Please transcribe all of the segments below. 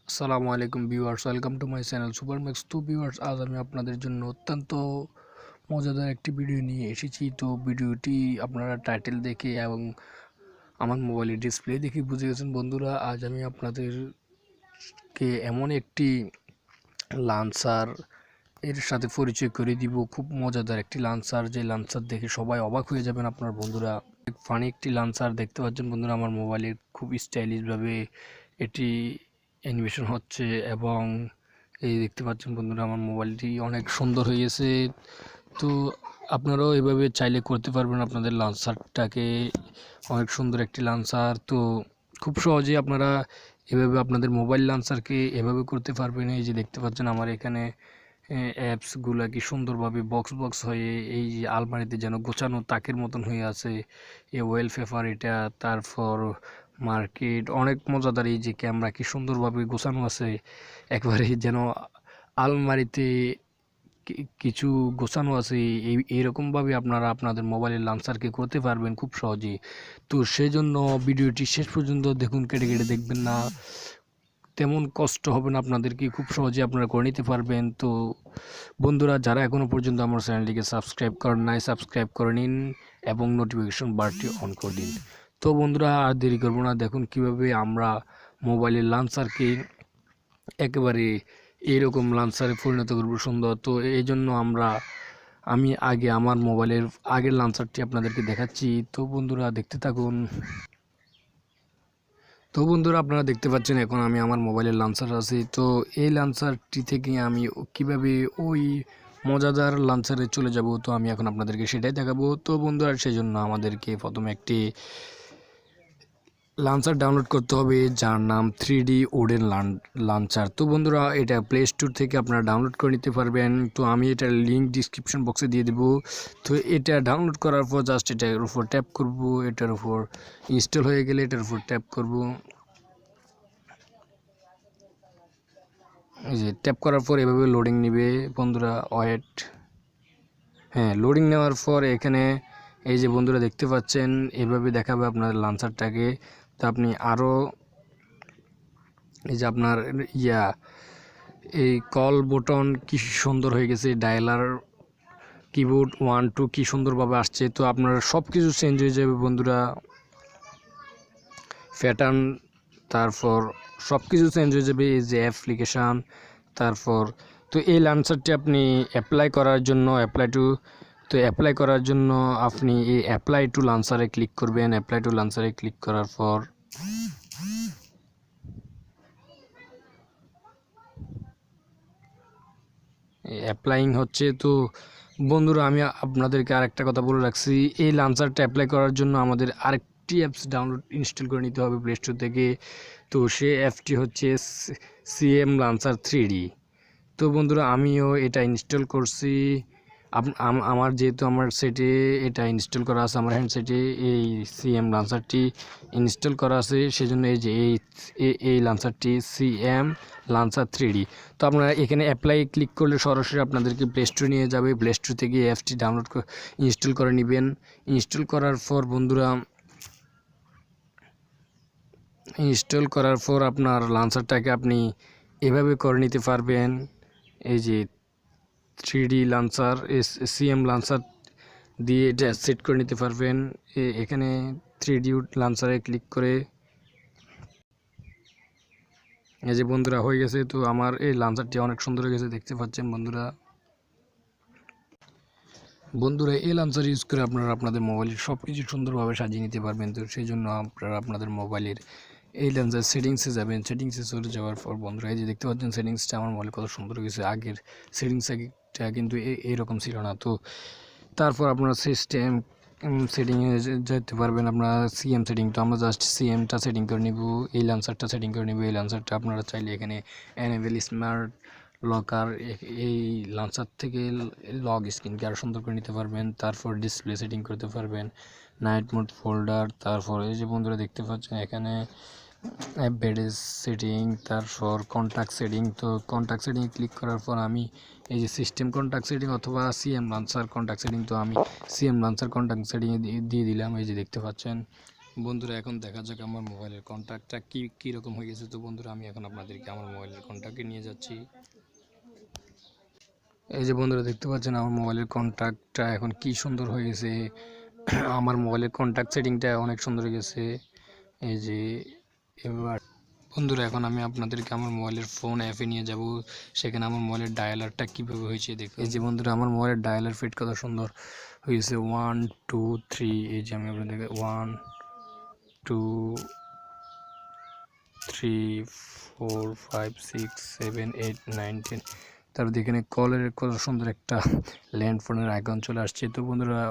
আসসালামু আলাইকুম viewers, welcome to my channel super max. তো ভিউয়ার্স, আজ আমি আপনাদের জন্য অত্যন্ত মজাদার একটি ভিডিও নিয়ে এসেছি। তো ভিডিওটি আপনারা টাইটেল দেখে এবং আমার মোবাইলের ডিসপ্লে দেখে বুঝে গেছেন। বন্ধুরা, আজ আমি আপনাদেরকে এমন একটি লান্সার এর সাথে পরিচয় করে দিব, খুব মজাদার একটি লান্সার, যে লান্সার দেখে সবাই অবাক হয়ে যাবেন আপনার বন্ধুরা। ফানি একটি লান্সার দেখতে পাচ্ছেন বন্ধুরা, আমার মোবাইলে খুব স্টাইলিশভাবে এটি অ্যানিমেশন হচ্ছে এবং এই দেখতে পাচ্ছেন বন্ধুরা, আমার মোবাইলটি অনেক সুন্দর হয়ে গেছে। তো আপনারাও এভাবে চাইলে করতে পারবেন আপনাদের লান্সারটাকে, অনেক সুন্দর একটি লান্সার। তো খুব সহজেই আপনারা এভাবে আপনাদের মোবাইল লান্সারকে এভাবে করতে পারবেন। এই যে দেখতে পাচ্ছেন আমার এখানে অ্যাপসগুলো কি সুন্দরভাবে বক্স বক্স হয়ে এই যে আলমারিতে যেন গোছানো তাকের মতন হয়ে আছে। এ ওয়েলপেপার এটা, তারপর মার্কেট, অনেক মজাদার। এই যে ক্যামেরা কি সুন্দরভাবে গোছানো আছে, একবারে যেন আলমারিতে কিছু গোছানো আছে। এইরকমভাবে আপনারা আপনাদের মোবাইলের লান্সারকে করতে পারবেন খুব সহজেই। তো সেই জন্য ভিডিওটি শেষ পর্যন্ত দেখুন, কেটে কেটে দেখবেন না, তেমন কষ্ট হবে না আপনাদেরকে, খুব সহজে আপনারা করে নিতে পারবেন। তো বন্ধুরা, যারা এখনও পর্যন্ত আমার চ্যানেলটিকে সাবস্ক্রাইব করেন নাই, সাবস্ক্রাইব করে নিন এবং নোটিফিকেশন বারটি অন করে দিন। তো বন্ধুরা, আর দেরি করবো না, দেখুন কিভাবে আমরা মোবাইলের লান্সারকে একেবারে এইরকম লান্সারে পরিণত করবো সুন্দর। তো এই জন্য আমি আগে আমার মোবাইলের আগের লান্সারটি আপনাদেরকে দেখাচ্ছি। তো বন্ধুরা, দেখতে থাকুন। তো বন্ধুরা, আপনারা দেখতে পাচ্ছেন এখন আমি আমার মোবাইলের লান্সার আছি। তো এই লান্সারটি থেকে আমি কিভাবে ওই মজাদার লান্সারে চলে যাব, তো আমি এখন আপনাদেরকে সেটাই দেখাবো। তো বন্ধুরা, সেই জন্য আমাদেরকে প্রথমে একটি লাঞ্চার ডাউনলোড করতে হবে, যার নাম 3D ওডেন লাঞ্চার। তো বন্ধুরা, এটা প্লে স্টোর থেকে আপনারা ডাউনলোড করে নিতে পারবেন। তো আমি এটার লিঙ্ক ডিসক্রিপশন বক্সে দিয়ে দেবো। তো এটা ডাউনলোড করার পর জাস্ট এটার উপর ট্যাপ করব, এটার উপর ইনস্টল হয়ে গেলে এটার উপর ট্যাপ করব। এই যে ট্যাপ করার পর এভাবে লোডিং নেবে বন্ধুরা, ওয়েট। হ্যাঁ, লোডিং নেওয়ার পর এখানে এই যে বন্ধুরা দেখতে পাচ্ছেন এভাবে দেখাবে আপনার লান্সারটাকে। তো আপনি আরও এই যে আপনার এই কল বটন কি সুন্দর হয়ে গেছে, ডায়ালার কিবোর্ড 1 2 কি সুন্দরভাবে আসছে। তো আপনার সব কিছু চেঞ্জ হয়ে যাবে বন্ধুরা, প্যাটার্ন, তারপর সব কিছু চেঞ্জ হয়ে যাবে। এই যে অ্যাপ্লিকেশান, তারপর তো এই লান্সারটি আপনি অ্যাপ্লাই করার জন্য অ্যাপ্লাই করার জন্য আপনি এই অ্যাপ্লাই টু লান্সারে ক্লিক করবেন। অ্যাপ্লাই টু লান্সারে ক্লিক করার পর অ্যাপ্লাইং হচ্ছে। তো বন্ধুরা, আমি আপনাদেরকে আরেকটা কথা বলে রাখছি, এই লান্সারটা অ্যাপ্লাই করার জন্য আমাদের আরেকটি অ্যাপস ডাউনলোড ইনস্টল করে নিতে হবে প্লে স্টোর থেকে। তো সেই অ্যাপটি হচ্ছে সিএম লান্সার 3D। তো বন্ধুরা, আমিও এটা ইনস্টল করছি। আমার যেহেতু আমার সেটে এটা ইনস্টল করা আছে, আমার হ্যান্ডসেটে এই সিএম লান্সারটি ইনস্টল করা আছে, সেজন্য এই যে এই লান্সারটি সিএম লান্সার 3D। তো আপনারা এখানে অ্যাপ্লাই ক্লিক করলে সরাসরি আপনাদেরকে প্লে স্টোরে নিয়ে যাবে। প্লে স্টোর থেকে এই অ্যাপসটি ডাউনলোড ইনস্টল করে নেবেন। ইনস্টল করার পর বন্ধুরা, ইনস্টল করার পর আপনার লান্সারটাকে আপনি এভাবে করে নিতে পারবেন। এই যে 3D লান্সার, সিএম লান্সার দিয়ে এটা সেট করে নিতে পারবেন। এখানে 3D লান্সারে ক্লিক করে এই যে বন্ধুরা হয়ে গেছে। তো আমার এই লান্সারটি অনেক সুন্দর হয়ে গেছে, দেখতে পাচ্ছেন বন্ধুরা। এই লান্সার ইউজ করে আপনারা আপনাদের মোবাইলের সব কিছু সুন্দরভাবে সাজিয়ে নিতে পারবেন। তো সেই জন্য আপনারা আপনাদের মোবাইলের এই লান্সার সেটিংসে যাবেন। সেটিংসে চলে যাওয়ার পর বন্ধুরা, এই যে দেখতে পাচ্ছেন সেটিংসটা আমার মোবাইলে কত সুন্দর হয়ে গেছে। আগের সেটিংসটা কিন্তু এইরকম ছিল না। তো তারপর আপনারা সিস্টেম সেটিংয়ে যেতে পারবেন। আপনারা সিএম সেটিং, তো আমরা জাস্ট সিএমটা সেটিং করে নিব, এই লান্সারটা সেটিং করে নিব। এই লান্সারটা আপনারা চাইলে এখানে এনেবল স্মার্ট লকার, এই লান্সার থেকে লগ স্ক্রিনকে আরও সুন্দর করে নিতে পারবেন। তারপর ডিসপ্লে সেটিং করতে পারবেন, নাইট মোড ফোল্ডার। তারপর এই যে বন্ধুরা দেখতে পাচ্ছেন এখানে অ্যাপ বেডেস সেটিং, তারপর কন্ট্যাক্ট সেটিং। তো কন্ট্যাক্ট সেটিং ক্লিক করার পর আমি এই যে সিস্টেম কন্ট্যাক্ট সেটিং অথবা সিএম লান্সার কন্ট্যাক্ট সেটিং, তো আমি সিএম লান্সার কন্ট্যাক্ট সেটিংয়ে দিয়ে দিলাম। এই যে দেখতে পাচ্ছেন বন্ধুরা এখন দেখা যাক আমার মোবাইলের কন্ট্যাক্টটা কীরকম হয়ে গেছে। তো বন্ধুরা আমি এখন আপনাদেরকে আমার মোবাইলের কন্ট্যাক্টে নিয়ে যাচ্ছি। এই যে বন্ধুরা দেখতে পাচ্ছেন আমার মোবাইলের কন্ট্যাক্টটা এখন কি সুন্দর হয়ে গেছে। আমার মোবাইলের কন্ট্যাক্ট সেটিংটা অনেক সুন্দর হয়ে গেছে। এই যে এবার বন্ধুরা এখন আমি আপনাদেরকে আমার মোবাইলের ফোন অ্যাপে নিয়ে যাব, সেখানে আমার মোবাইলের ডায়ালারটা কীভাবে হয়েছে দেখুন। এই যে বন্ধুরা আমার মোবাইলের ডায়ালার ফিট কত সুন্দর হয়েছে, 1 2 3। এই যে আমি আপনাদেরকে 1 2 3 4 5 6 7 8 9 10। তারপর এখানে কলের কত সুন্দর একটা ল্যান্ড ফোনের আইকন চলে আসছে। তো বন্ধুরা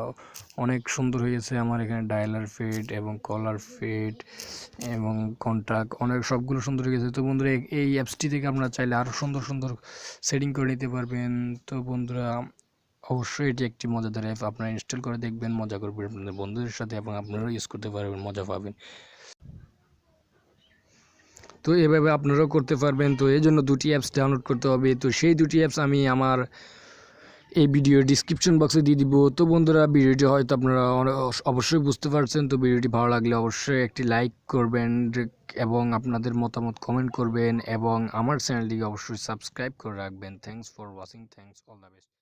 অনেক সুন্দর হয়েছে আমার এখানে ডায়ালার ফিট এবং কলার ফিট এবং কন্ট্যাক্ট অনেক সবগুলো সুন্দর হয়ে গেছে। তো বন্ধুরা এই অ্যাপসটি থেকে আপনারা চাইলে আরও সুন্দর সুন্দর সেটিং করে নিতে পারবেন। তো বন্ধুরা অবশ্যই এটি একটি মজাদার অ্যাপ, আপনারা ইনস্টল করে দেখবেন, মজা করবেন আপনাদের বন্ধুদের সাথে এবং আপনারাও ইউজ করতে পারবেন, মজা পাবেন। তো এভাবে আপনারাও করতে পারবেন। তো এই জন্য দুটি অ্যাপস ডাউনলোড করতে হবে। তো সেই দুটি অ্যাপস আমি আমার এই ভিডিওর ডিসক্রিপশন বক্সে দিয়ে দিব। তো বন্ধুরা ভিডিওটি হয়তো আপনারা অবশ্যই বুঝতে পারছেন। তো ভিডিওটি ভালো লাগলে অবশ্যই একটি লাইক করবেন এবং আপনাদের মতামত কমেন্ট করবেন এবং আমার চ্যানেলটিকে অবশ্যই সাবস্ক্রাইব করে রাখবেন। Thanks for watching, thanks, all the best.